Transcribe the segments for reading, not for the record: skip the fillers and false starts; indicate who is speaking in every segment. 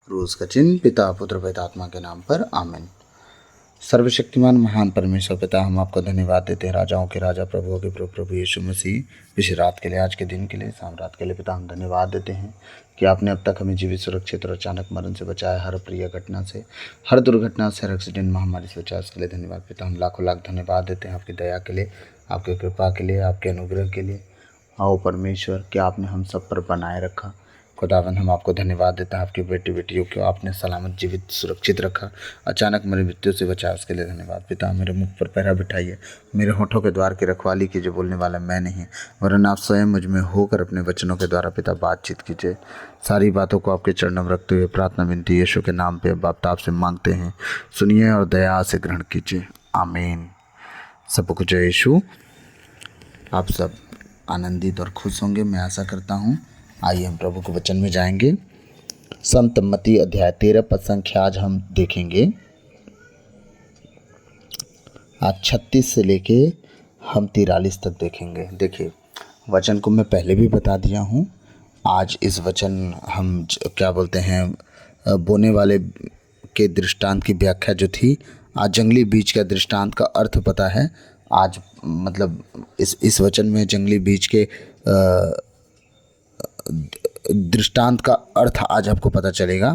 Speaker 1: क्रूस का चिन्ह पिता पुत्र पवित्रात्मा के नाम पर आमीन। सर्वशक्तिमान महान परमेश्वर पिता, हम आपको धन्यवाद देते हैं, राजाओं के राजा प्रभुओं के प्रभु प्रभु यीशु मसीह इस रात के लिए, आज के दिन के लिए, शाम रात के लिए पिता हम धन्यवाद देते हैं कि आपने अब तक हमें जीवित सुरक्षित और अचानक मरण से बचाया, हर प्रिय घटना से, हर दुर्घटना से, हर एक्सीडेंट महामारी से बचाया, उसके लिए धन्यवाद पिता। हम लाखों लाख धन्यवाद देते हैं आपकी दया के लिए, आपकी कृपा के लिए, आपके अनुग्रह के लिए। आओ परमेश्वर, कि आपने हम सब पर बनाए रखा। खुदावन, हम आपको धन्यवाद देते हैं, आपकी बेटी बेटियों को आपने सलामत जीवित सुरक्षित रखा, अचानक मेरी मृत्यु से बचाया, उसके लिए धन्यवाद पिता। मेरे मुख पर पहरा बिठाइए, मेरे होठों के द्वार की रखवाली कीजिए, बोलने वाला मैं नहीं वरन आप स्वयं मुझ में होकर अपने वचनों के द्वारा पिता बातचीत कीजिए। सारी बातों को आपके चरणों में रखते हुए प्रार्थना विनती यीशु के नाम पे बाप आपसे मांगते हैं, सुनिए और दया से ग्रहण कीजिए, आमीन। सब कुछ यीशु। आप सब आनंदित और खुश होंगे, मैं आशा करता हूँ। आइए हम प्रभु के वचन में जाएंगे। संत मत्ती अध्याय 13 पद संख्या आज हम देखेंगे। आज 36 से लेके हम 43 तक देखेंगे। देखिए, वचन को मैं पहले भी बता दिया हूँ। आज इस वचन हम क्या बोलते हैं, बोने वाले के दृष्टांत की व्याख्या जो थी, आज जंगली बीज का दृष्टांत का अर्थ पता है। आज मतलब इस वचन में जंगली बीज के दृष्टांत का अर्थ आज आपको पता चलेगा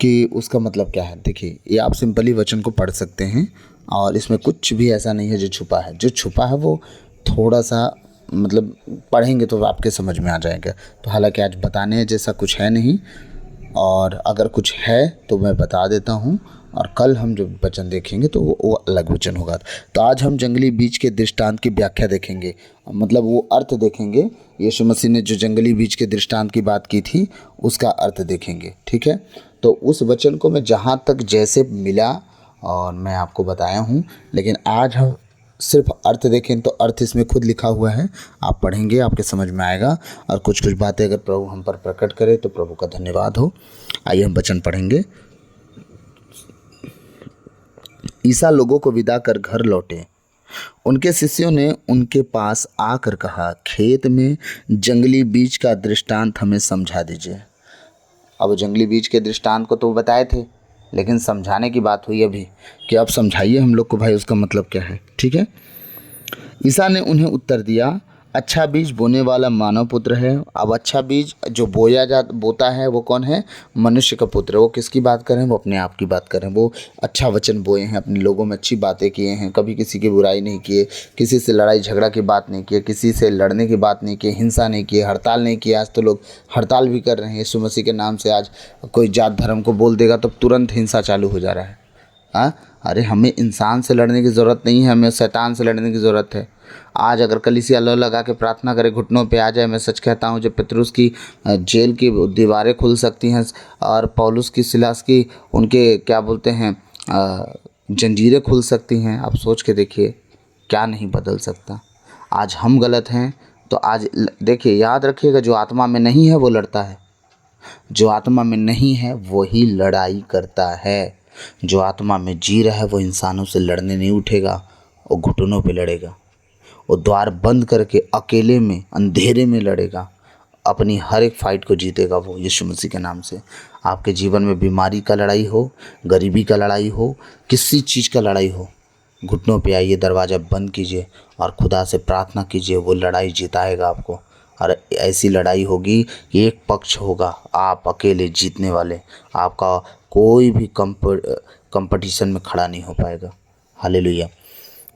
Speaker 1: कि उसका मतलब क्या है। देखिए, ये आप सिंपली वचन को पढ़ सकते हैं और इसमें कुछ भी ऐसा नहीं है जो छुपा है। जो छुपा है वो थोड़ा सा मतलब पढ़ेंगे तो आपके समझ में आ जाएगा। तो हालांकि आज बताने जैसा कुछ है नहीं, और अगर कुछ है तो मैं बता देता हूँ, और कल हम जो वचन देखेंगे तो वो अलग वचन होगा। तो आज हम जंगली बीज के दृष्टांत की व्याख्या देखेंगे, मतलब वो अर्थ देखेंगे। यीशु मसीह ने जो जंगली बीज के दृष्टांत की बात की थी उसका अर्थ देखेंगे, ठीक है। तो उस वचन को मैं जहाँ तक जैसे मिला और मैं आपको बताया हूँ, लेकिन आज हम सिर्फ अर्थ देखें तो अर्थ इसमें खुद लिखा हुआ है, आप पढ़ेंगे आपके समझ में आएगा। और कुछ कुछ बातें अगर प्रभु हम पर प्रकट करे तो प्रभु का धन्यवाद हो। आइए हम वचन पढ़ेंगे। ईसा लोगों को विदा कर घर लौटे। उनके शिष्यों ने उनके पास आकर कहा, खेत में जंगली बीज का दृष्टांत हमें समझा दीजिए। अब जंगली बीज के दृष्टांत को तो बताए थे, लेकिन समझाने की बात हुई अभी कि अब समझाइए हम लोग को भाई उसका मतलब क्या है, ठीक है। ईसा ने उन्हें उत्तर दिया, अच्छा बीज बोने वाला मानव पुत्र है। अब अच्छा बीज जो बोता है वो कौन है? मनुष्य का पुत्र। वो किसकी बात करें? वो अपने आप की बात करें। वो अच्छा वचन बोए हैं, अपने लोगों में अच्छी बातें किए हैं, कभी किसी की बुराई नहीं किए, किसी से लड़ाई झगड़ा की बात नहीं किए, किसी से लड़ने की बात नहीं की, हिंसा नहीं की, हड़ताल नहीं की। आज तो लोग हड़ताल भी कर रहे हैं यीशु मसीह के नाम से। आज कोई जात धर्म को बोल देगा तो तुरंत हिंसा चालू हो जा रहा है। अरे हमें इंसान से लड़ने की ज़रूरत नहीं है, हमें शैतान से लड़ने की ज़रूरत है। आज अगर कलीसिया लो लगा के प्रार्थना करे, घुटनों पे आ जाए, मैं सच कहता हूँ, जब पतरस की जेल की दीवारें खुल सकती हैं और पौलुस की सिलास की उनके क्या बोलते हैं जंजीरें खुल सकती हैं, आप सोच के देखिए क्या नहीं बदल सकता। आज हम गलत हैं तो आज देखिए, याद रखिएगा, जो आत्मा में नहीं है वो लड़ता है, जो आत्मा में नहीं है वही लड़ाई करता है। जो आत्मा में जी रहा है वो इंसानों से लड़ने नहीं उठेगा, वो घुटनों पे लड़ेगा, वो द्वार बंद करके अकेले में अंधेरे में लड़ेगा, अपनी हर एक फाइट को जीतेगा वो यीशु मसीह के नाम से। आपके जीवन में बीमारी का लड़ाई हो, गरीबी का लड़ाई हो, किसी चीज़ का लड़ाई हो, घुटनों पे आइए, दरवाज़ा बंद कीजिए और खुदा से प्रार्थना कीजिए, वो लड़ाई जिताएगा आपको। और ऐसी लड़ाई होगी कि एक पक्ष होगा, आप अकेले जीतने वाले, आपका कोई भी कंपटीशन में खड़ा नहीं हो पाएगा। हालेलुया।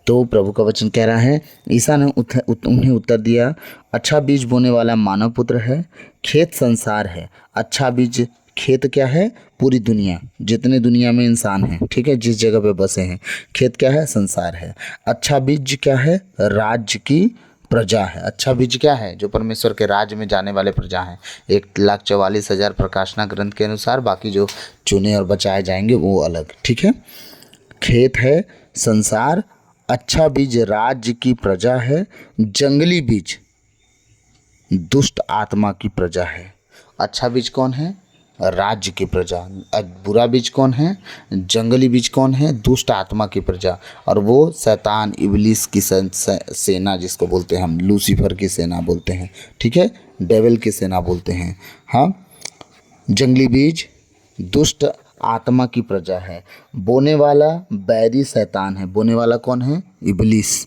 Speaker 1: तो प्रभु का वचन कह रहा है, ईसा ने उन्हें उत्तर दिया, अच्छा बीज बोने वाला मानव पुत्र है। खेत संसार है। अच्छा बीज खेत क्या है? पूरी दुनिया, जितने दुनिया में इंसान हैं, ठीक है, जिस जगह पे बसे हैं। खेत क्या है? संसार है। अच्छा बीज क्या है? राज्य की प्रजा है। अच्छा बीज क्या है? जो परमेश्वर के राज्य में जाने वाले प्रजा हैं। 1,44,000 प्रकाशना ग्रंथ के अनुसार, बाकी जो चुने और बचाए जाएंगे वो अलग, ठीक है। खेत है, संसार। अच्छा बीज राज्य की प्रजा है। जंगली बीज दुष्ट आत्मा की प्रजा है। अच्छा बीज कौन है? राज्य की प्रजा। बुरा बीज कौन है? जंगली बीज कौन है? दुष्ट आत्मा की प्रजा। और वो शैतान, इब्लीस की सेना, जिसको बोलते हैं हम, लूसीफर की सेना बोलते हैं, ठीक है, डेविल की सेना बोलते हैं। हाँ, जंगली बीज दुष्ट आत्मा की प्रजा है। बोने वाला बैरी शैतान है। बोने वाला कौन है? इबलीस,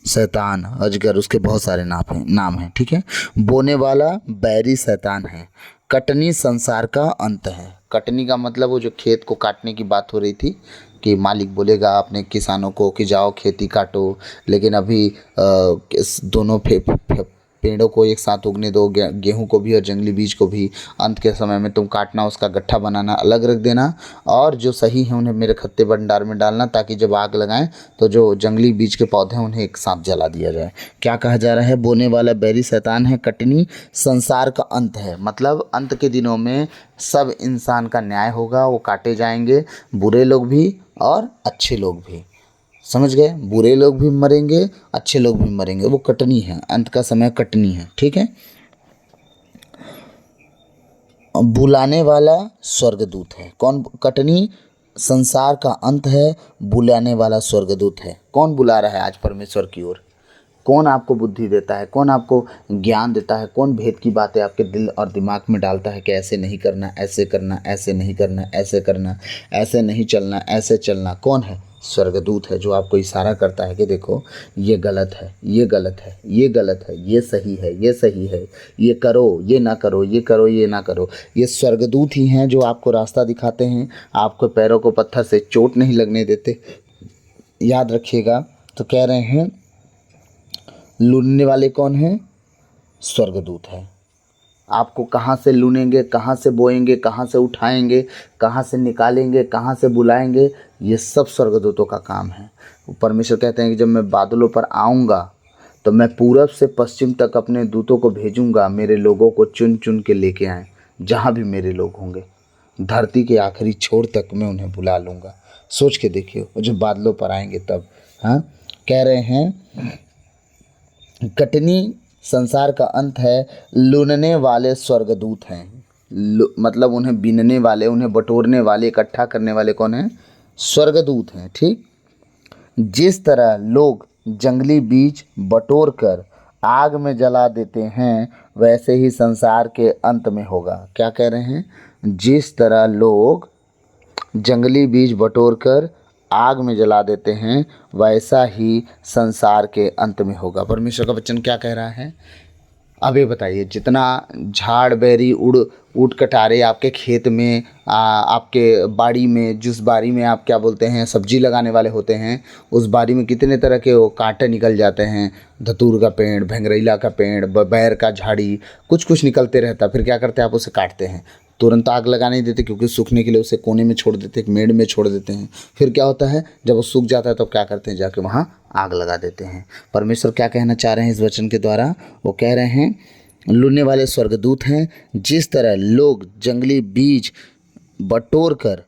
Speaker 1: शैतान, अजगर, उसके बहुत सारे नाम हैं, ठीक है। बोने वाला बैरी शैतान है। कटनी संसार का अंत है। कटनी का मतलब वो जो खेत को काटने की बात हो रही थी कि मालिक बोलेगा अपने किसानों को कि जाओ खेती काटो, लेकिन अभी दोनों पेड़ों को एक साथ उगने दो, गेहूं को भी और जंगली बीज को भी। अंत के समय में तुम काटना, उसका गट्ठा बनाना, अलग रख देना, और जो सही है उन्हें मेरे खत्ते भंडार में डालना, ताकि जब आग लगाएं तो जो जंगली बीज के पौधे हैं उन्हें एक साथ जला दिया जाए। क्या कहा जा रहा है? बोने वाला बैरी शैतान है। कटनी संसार का अंत है, मतलब अंत के दिनों में सब इंसान का न्याय होगा, वो काटे जाएंगे, बुरे लोग भी और अच्छे लोग भी। समझ गए? बुरे लोग भी मरेंगे, अच्छे लोग भी मरेंगे। वो कटनी है, अंत का समय कटनी है, ठीक है। बुलाने वाला स्वर्गदूत है। कौन? कटनी संसार का अंत है, बुलाने वाला स्वर्गदूत है। कौन बुला रहा है आज परमेश्वर की ओर? कौन आपको बुद्धि देता है? कौन आपको ज्ञान देता है? कौन भेद की बातें आपके दिल और दिमाग में डालता है कि ऐसे नहीं करना, ऐसे करना, ऐसे नहीं करना, ऐसे करना, ऐसे नहीं चलना, ऐसे चलना? कौन है? स्वर्गदूत है, जो आपको इशारा करता है कि देखो ये गलत है, ये गलत है, ये गलत है, ये सही है, ये सही है, ये करो, ये ना करो, ये करो, ये ना करो। ये स्वर्गदूत ही हैं जो आपको रास्ता दिखाते हैं, आपको पैरों को पत्थर से चोट नहीं लगने देते। याद रखिएगा। तो कह रहे हैं लूनने वाले कौन हैं? स्वर्गदूत है। आपको कहाँ से लूनेंगे, कहाँ से बोएंगे, कहाँ से उठाएंगे, कहाँ से निकालेंगे, कहाँ से बुलाएंगे, ये सब स्वर्गदूतों का काम है। परमेश्वर कहते हैं कि जब मैं बादलों पर आऊँगा तो मैं पूरब से पश्चिम तक अपने दूतों को भेजूँगा, मेरे लोगों को चुन चुन के लेके आएँ। जहाँ भी मेरे लोग होंगे, धरती के आखिरी छोर तक मैं उन्हें बुला लूँगा। सोच के देखिए, जब बादलों पर आएंगे तब। हाँ, कह रहे हैं कटनी संसार का अंत है, लूनने वाले स्वर्गदूत हैं। मतलब उन्हें बीनने वाले, उन्हें बटोरने वाले, इकट्ठा करने वाले कौन हैं? स्वर्गदूत हैं, ठीक। जिस तरह लोग जंगली बीज बटोर कर आग में जला देते हैं, वैसे ही संसार के अंत में होगा। क्या कह रहे हैं? जिस तरह लोग जंगली बीज बटोर कर आग में जला देते हैं, वैसा ही संसार के अंत में होगा। परमेश्वर का वचन क्या कह रहा है? अब ये बताइए, जितना झाड़ बेरी ऊट कटारे आपके खेत में, आपके बाड़ी में, जिस बाड़ी में आप क्या बोलते हैं सब्जी लगाने वाले होते हैं, उस बाड़ी में कितने तरह के वो कांटे निकल जाते हैं। धतूर का पेड़, भंगरैला का पेड़, बैर का झाड़ी, कुछ कुछ निकलते रहता। फिर क्या करते हैं? आप उसे काटते हैं, तुरंत आग लगा नहीं देते, क्योंकि सूखने के लिए उसे कोने में छोड़ देते, एक मेड़ में छोड़ देते हैं। फिर क्या होता है? जब वो सूख जाता है तो क्या करते हैं? जाके वहाँ आग लगा देते हैं। परमेश्वर क्या कहना चाह रहे हैं इस वचन के द्वारा? वो कह रहे हैं लूनने वाले स्वर्गदूत हैं। जिस तरह लोग जंगली बीज बटोर कर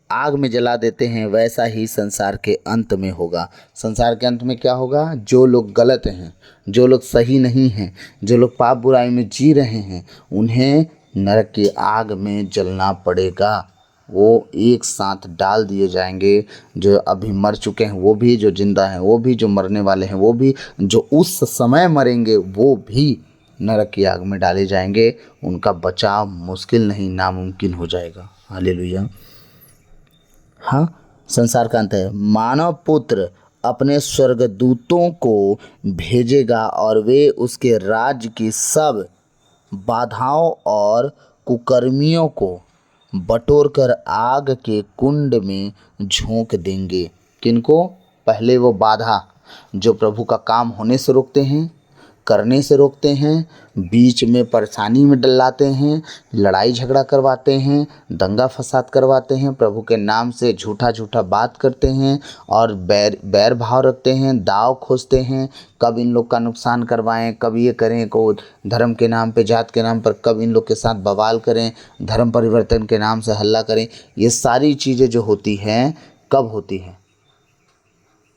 Speaker 1: आग में जला देते हैं, वैसा ही संसार के अंत में होगा। संसार के अंत में क्या होगा? जो लोग गलत हैं, जो लोग सही नहीं हैं, जो लोग पाप बुराई में जी रहे हैं, उन्हें नरक की आग में जलना पड़ेगा। वो एक साथ डाल दिए जाएंगे। जो अभी मर चुके हैं वो भी, जो जिंदा हैं वो भी, जो मरने वाले हैं वो भी, जो उस समय मरेंगे वो भी नरक की आग में डाले जाएंगे। उनका बचाव मुश्किल नहीं, नामुमकिन हो जाएगा। हालेलुया। हाँ, संसार का अंत है। मानव पुत्र अपने स्वर्गदूतों को भेजेगा और वे उसके राज्य की सब बाधाओं और कुकर्मियों को बटोर कर आग के कुंड में झोंक देंगे। किनको? पहले वो बाधा जो प्रभु का काम होने से रोकते हैं, करने से रोकते हैं, बीच में परेशानी में डलाते हैं, लड़ाई झगड़ा करवाते हैं, दंगा फसाद करवाते हैं, प्रभु के नाम से झूठा झूठा बात करते हैं और बैर भाव रखते हैं, दाव खोजते हैं, कब इन लोग का नुकसान करवाएं, कब ये करें, को धर्म के नाम पे, जात के नाम पर कब इन लोग के साथ बवाल करें, धर्म परिवर्तन के नाम से हल्ला करें। ये सारी चीज़ें जो होती हैं कब होती हैं?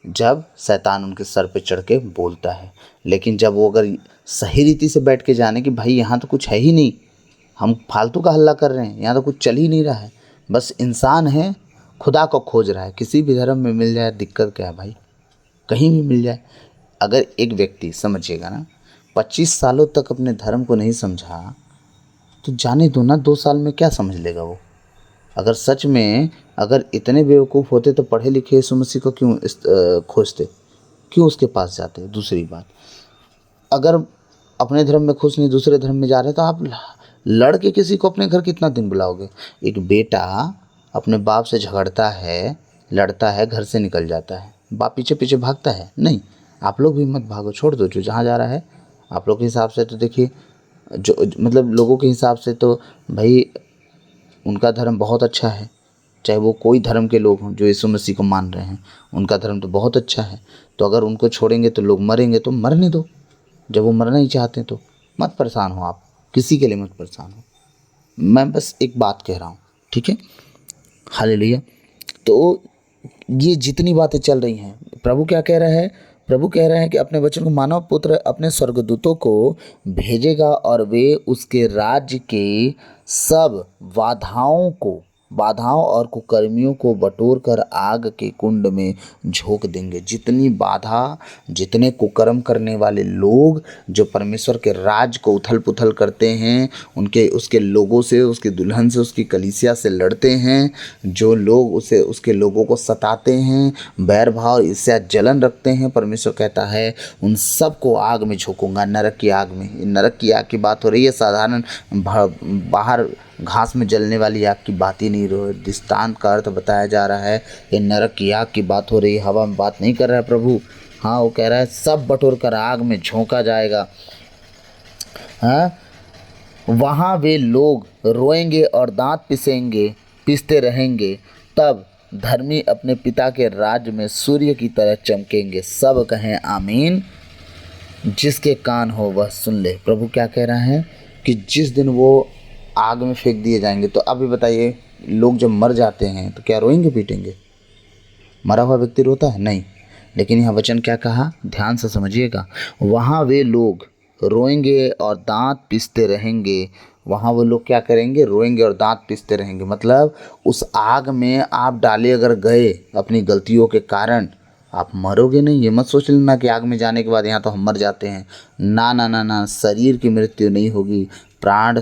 Speaker 1: जब शैतान उनके सर पे चढ़ के बोलता है। लेकिन जब वो अगर सही रीति से बैठ के जाने कि भाई यहाँ तो कुछ है ही नहीं, हम फालतू का हल्ला कर रहे हैं, यहाँ तो कुछ चल ही नहीं रहा है, बस इंसान है खुदा को खोज रहा है। किसी भी धर्म में मिल जाए, दिक्कत क्या है भाई? कहीं भी मिल जाए। अगर एक व्यक्ति, समझिएगा ना, 25 सालों तक अपने धर्म को नहीं समझा तो जाने दो ना, 2 साल में क्या समझ लेगा वो? अगर सच में अगर इतने बेवकूफ़ होते तो पढ़े लिखे यीशु मसीह को क्यों खोजते, क्यों उसके पास जाते। दूसरी बात, अगर अपने धर्म में खुश नहीं दूसरे धर्म में जा रहे तो आप लड़ के किसी को अपने घर कितना दिन बुलाओगे। एक बेटा अपने बाप से झगड़ता है, लड़ता है, घर से निकल जाता है, बाप पीछे पीछे भागता है, नहीं। आप लोग भी मत भागो, छोड़ दो, जो जहाँ जा रहा है। आप लोग के हिसाब से तो देखिए, जो मतलब लोगों के हिसाब से तो भाई उनका धर्म बहुत अच्छा है, चाहे वो कोई धर्म के लोग हों जो यीशु मसीह को मान रहे हैं, उनका धर्म तो बहुत अच्छा है। तो अगर उनको छोड़ेंगे तो लोग मरेंगे, तो मरने दो। जब वो मरना ही चाहते हैं तो मत परेशान हो, आप किसी के लिए मत परेशान हो। मैं बस एक बात कह रहा हूँ, ठीक है। हालेलुया। तो ये जितनी बातें चल रही हैं, प्रभु क्या कह रहा है? प्रभु कह रहे हैं कि अपने वचन को मानव पुत्र अपने स्वर्गदूतों को भेजेगा और वे उसके राज्य के सब बाधाओं और कुकर्मियों को बटोर कर आग के कुंड में झोंक देंगे। जितनी बाधा, जितने कुकर्म करने वाले लोग जो परमेश्वर के राज को उथल पुथल करते हैं, उसके लोगों से, उसकी दुल्हन से, उसकी कलीसिया से लड़ते हैं, जो लोग उसके लोगों को सताते हैं, बैर भाव ईर्ष्या जलन रखते हैं, परमेश्वर कहता है उन सबको आग में झोंकूंगा, नरक की आग में। नरक की आग की बात हो रही है, साधारण बाहर घास में जलने वाली आग की बात ही नहीं हो रही। दृष्टांत का अर्थ बताया जा रहा है, ये नरक की आग की बात हो रही है, हवा में बात नहीं कर रहा है प्रभु। हाँ, वो कह रहा है सब बटोर कर आग में झोंका जाएगा। हाँ, वहाँ वे लोग रोएंगे और दांत पीसते रहेंगे। तब धर्मी अपने पिता के राज्य में सूर्य की तरह चमकेंगे। सब कहें आमीन। जिसके कान हो वह सुन ले। प्रभु क्या कह रहा है कि जिस दिन वो आग में फेंक दिए जाएंगे, तो अभी बताइए, लोग जब मर जाते हैं तो क्या रोएंगे पीटेंगे? मरा हुआ व्यक्ति रोता है? नहीं। लेकिन यह वचन क्या कहा, ध्यान से समझिएगा। वहाँ वे लोग रोएंगे और दांत पीसते रहेंगे। वहाँ वो लोग क्या करेंगे? रोएंगे और दांत पीसते रहेंगे। मतलब उस आग में आप डाले अगर गए अपनी गलतियों के कारण, आप मरोगे नहीं। ये मत सोच लेना कि आग में जाने के बाद यहाँ तो हम मर जाते हैं। ना ना ना ना, शरीर की मृत्यु नहीं होगी, प्राण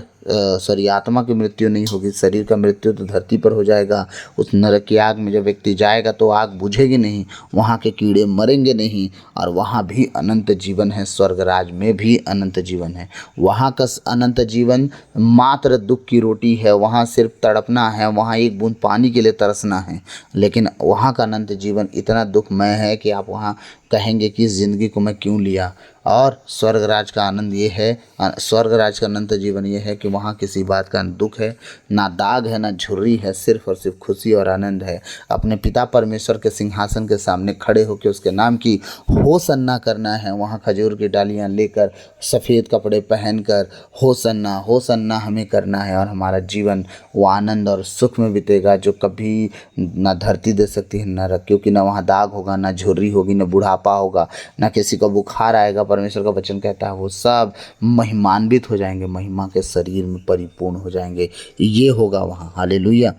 Speaker 1: आत्मा की मृत्यु नहीं होगी। शरीर का मृत्यु तो धरती पर हो जाएगा। उस नरक की आग में जब व्यक्ति जाएगा तो आग बुझेगी नहीं, वहाँ के कीड़े मरेंगे नहीं, और वहाँ भी अनंत जीवन है। स्वर्ग राज में भी अनंत जीवन है। वहाँ का अनंत जीवन मात्र दुख की रोटी है। वहाँ सिर्फ तड़पना है, वहाँ एक बूंद पानी के लिए तरसना है। लेकिन वहाँ का अनंत जीवन इतना दुखमय है कि आप वहाँ कहेंगे कि इस ज़िंदगी को मैं क्यों लिया। और स्वर्ग राज का आनंद ये है, स्वर्ग राज का अनंत जीवन ये है कि वहाँ किसी बात का दुख है ना, दाग है ना, झुर्री है, सिर्फ और सिर्फ खुशी और आनंद है। अपने पिता परमेश्वर के सिंहासन के सामने खड़े होकर उसके नाम की होसन्ना करना है। वहाँ खजूर की डालियाँ लेकर, सफ़ेद कपड़े पहनकर होसन्ना होसन्ना हमें करना है। और हमारा जीवन वो आनंद और सुख में बीतेगा जो कभी ना धरती दे सकती है नरक, क्योंकि ना वहाँ दाग होगा, ना झुर्री होगी, ना बुढ़ापा होगा, ना किसी को बुखार आएगा। परमेश्वर का वचन कहता है वो सब महिमान्वित हो जाएंगे, महिमा के शरीर में परिपूर्ण हो जाएंगे। ये होगा वहाँ। हालेलुया।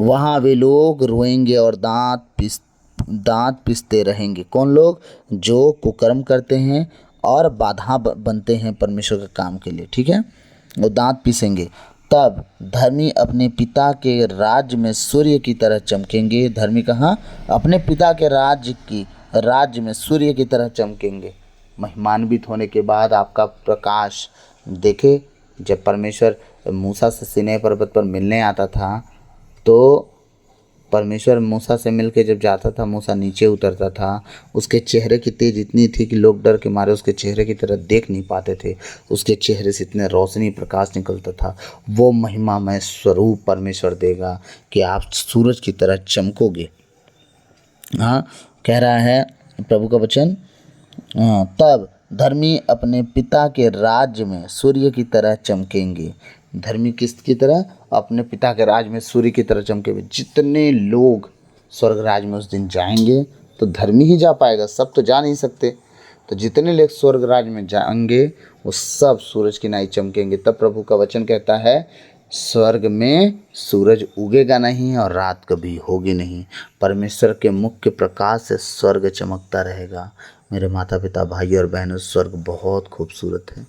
Speaker 1: वहाँ वे लोग रोएंगे और दांत पीसते रहेंगे। कौन लोग? जो कुकर्म करते हैं और बाधा बनते हैं परमेश्वर के काम के लिए, ठीक है, वो दांत पीसेंगे। तब धर्मी अपने पिता के राज्य में सूर्य की तरह चमकेंगे। धर्मी कहाँ? अपने पिता के राज्य में सूर्य की तरह चमकेंगे। महिमान्वित होने के बाद आपका प्रकाश देखे। जब परमेश्वर मूसा से सीनै पर्वत पर मिलने आता था, तो परमेश्वर मूसा से मिलके जब जाता था, मूसा नीचे उतरता था, उसके चेहरे की तेज इतनी थी कि लोग डर के मारे उसके चेहरे की तरफ देख नहीं पाते थे। उसके चेहरे से इतने रोशनी प्रकाश निकलता था। वो महिमामय स्वरूप परमेश्वर देगा कि आप सूरज की तरह चमकोगे। हाँ, कह रहा है प्रभु का वचन। तब धर्मी अपने पिता के राज्य में सूर्य की तरह चमकेंगे। धर्मी किसकी तरह? अपने पिता के राज में सूर्य की तरह चमकेंगे। जितने लोग स्वर्ग राज में उस दिन जाएंगे, तो धर्मी ही जा पाएगा, सब तो जा नहीं सकते। तो जितने लोग स्वर्ग राज में जाएंगे वो सब सूरज की नाई चमकेंगे। तब प्रभु का वचन कहता है स्वर्ग में सूरज उगेगा नहीं और रात कभी होगी नहीं। परमेश्वर के मुख के प्रकाश से स्वर्ग चमकता रहेगा। मेरे माता पिता, भाई और बहनों, स्वर्ग बहुत खूबसूरत है।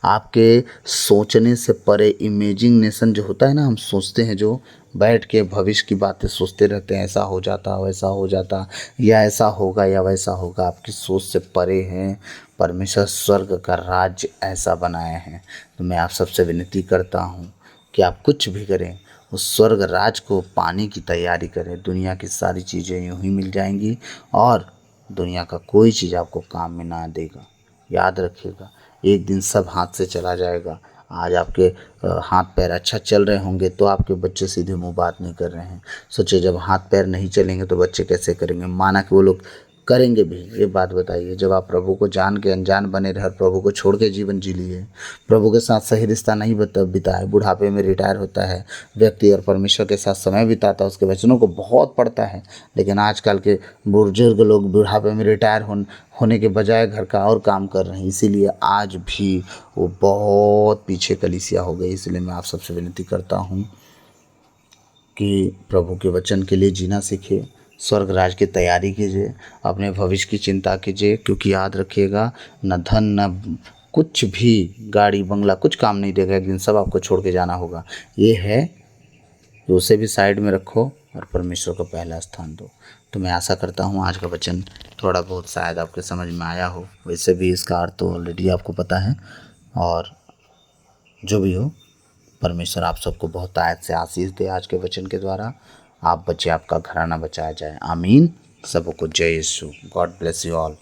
Speaker 1: आपके सोचने से परे इमेजिनेशन जो होता है ना, हम सोचते हैं जो, बैठ के भविष्य की बातें सोचते रहते हैं, ऐसा हो जाता वैसा हो जाता, या ऐसा होगा या वैसा होगा। आपकी सोच से परे हैं। परमेश्वर स्वर्ग का राज्य ऐसा बनाए हैं। तो मैं आप सबसे विनती करता हूँ कि आप कुछ भी करें, उस स्वर्ग राज को पाने की तैयारी करें। दुनिया की सारी चीज़ें यूं ही मिल जाएंगी और दुनिया का कोई चीज़ आपको काम में ना देगा। याद रखिएगा, एक दिन सब हाथ से चला जाएगा। आज आपके हाथ पैर अच्छा चल रहे होंगे तो आपके बच्चे सीधे मुंह बात नहीं कर रहे हैं। सोचिए, जब हाथ पैर नहीं चलेंगे तो बच्चे कैसे करेंगे? माना कि वो लोग करेंगे भी। ये बात बताइए, जब आप प्रभु को जान के अनजान बने रहे, प्रभु को छोड़ के जीवन जी लिए, प्रभु के साथ सही रिश्ता नहीं बिताए, बुढ़ापे में रिटायर होता है व्यक्ति और परमेश्वर के साथ समय बिताता है, उसके वचनों को बहुत पढ़ता है। लेकिन आजकल के बुजुर्ग लोग बुढ़ापे में रिटायर होने के बजाय घर का और काम कर रहे हैं, इसीलिए आज भी वो बहुत पीछे कलीसिया हो गई। इसलिए मैं आप सबसे विनती करता हूँ कि प्रभु के वचन के लिए जीना सीखिए, स्वर्ग राज की तैयारी कीजिए, अपने भविष्य की चिंता कीजिए। क्योंकि याद रखिएगा, न धन न कुछ भी, गाड़ी बंगला कुछ काम नहीं देगा, एक दिन सब आपको छोड़ के जाना होगा। ये है कि उसे भी साइड में रखो और परमेश्वर को पहला स्थान दो। तो मैं आशा करता हूँ आज का वचन थोड़ा बहुत शायद आपके समझ में आया हो। वैसे भी इसका अर्थ तो ऑलरेडी आपको पता है। और जो भी हो, परमेश्वर आप सबको बहुत आयत से आशीष दे आज के वचन के द्वारा। आप बचे, आपका घराना बचाया जाए। आमीन। सबको जय Yeshu. God bless you all.